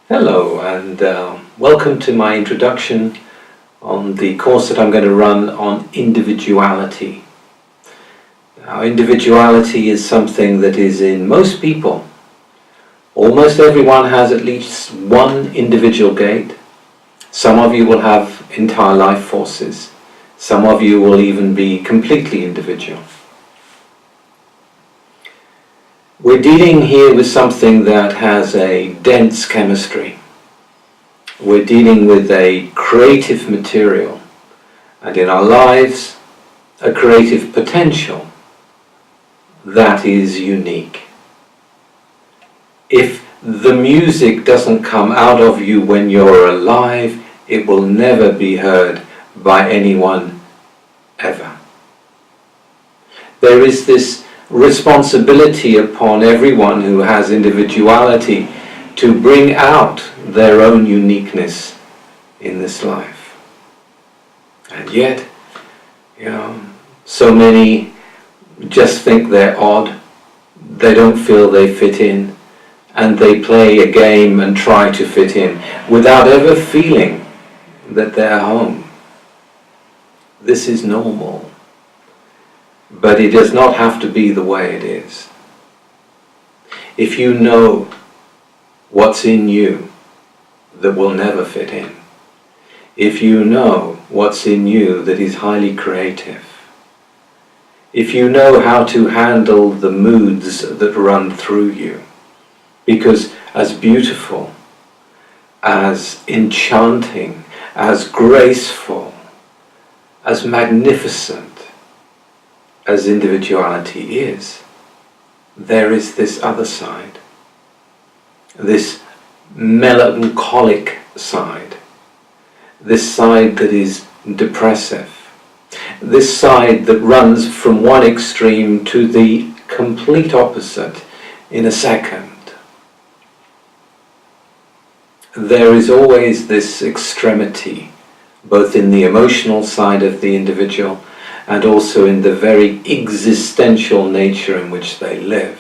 Hello, and welcome to my introduction on the course that I'm going to run on individuality. Now, individuality is something that is in most people. Almost everyone has at least one individual gate. Some of you will have entire life forces. Some of you will even be completely individual. We're dealing here with something that has a dense chemistry. We're dealing with a creative material, and in our lives, a creative potential that is unique. If the music doesn't come out of you when you're alive, it will never be heard by anyone ever. There is this responsibility upon everyone who has individuality to bring out their own uniqueness in this life. And yet, so many just think they're odd, they don't feel they fit in, and they play a game and try to fit in without ever feeling that they're home. This is normal. But it does not have to be the way it is. If you know what's in you that will never fit in, if you know what's in you that is highly creative, if you know how to handle the moods that run through you, because as beautiful, as enchanting, as graceful, as magnificent as individuality is, there is this other side, this melancholic side, this side that is depressive, this side that runs from one extreme to the complete opposite in a second. There is always this extremity, both in the emotional side of the individual and also in the very existential nature in which they live.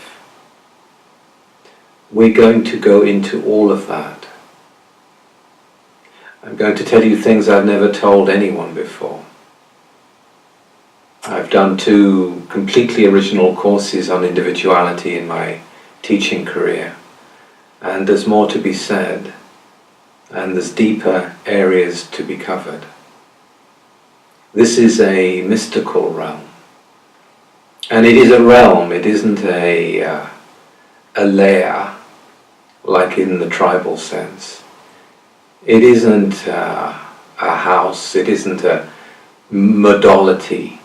We're going to go into all of that. I'm going to tell you things I've never told anyone before. I've done 2 completely original courses on individuality in my teaching career, and there's more to be said, and there's deeper areas to be covered. This is a mystical realm, and it is a realm, it isn't a layer like in the tribal sense. It isn't a house, it isn't a modality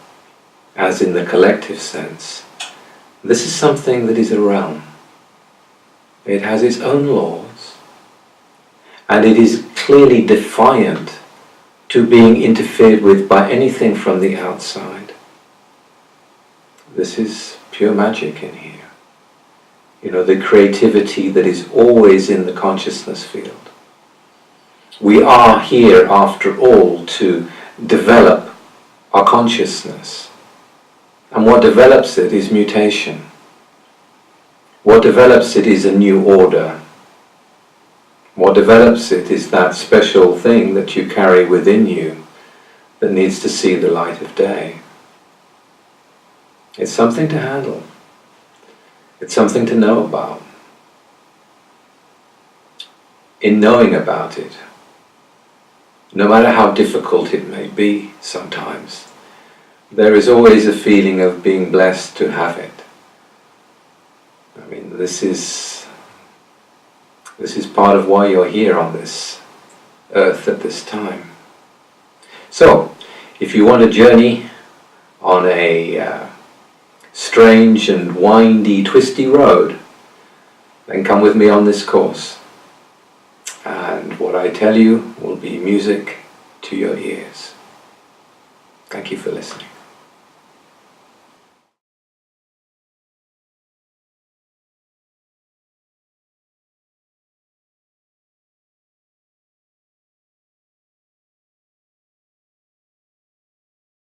as in the collective sense. This is something that is a realm. It has its own laws, and it is clearly defiant to being interfered with by anything from the outside. This is pure magic in here. The creativity that is always in the consciousness field. We are here, after all, to develop our consciousness. And what develops it is mutation. What develops it is a new order. What develops it is that special thing that you carry within you that needs to see the light of day. It's something to handle. It's something to know about. In knowing about it, no matter how difficult it may be sometimes, there is always a feeling of being blessed to have it. This is part of why you're here on this earth at this time. So, if you want a journey on a strange and windy, twisty road, then come with me on this course. And what I tell you will be music to your ears. Thank you for listening.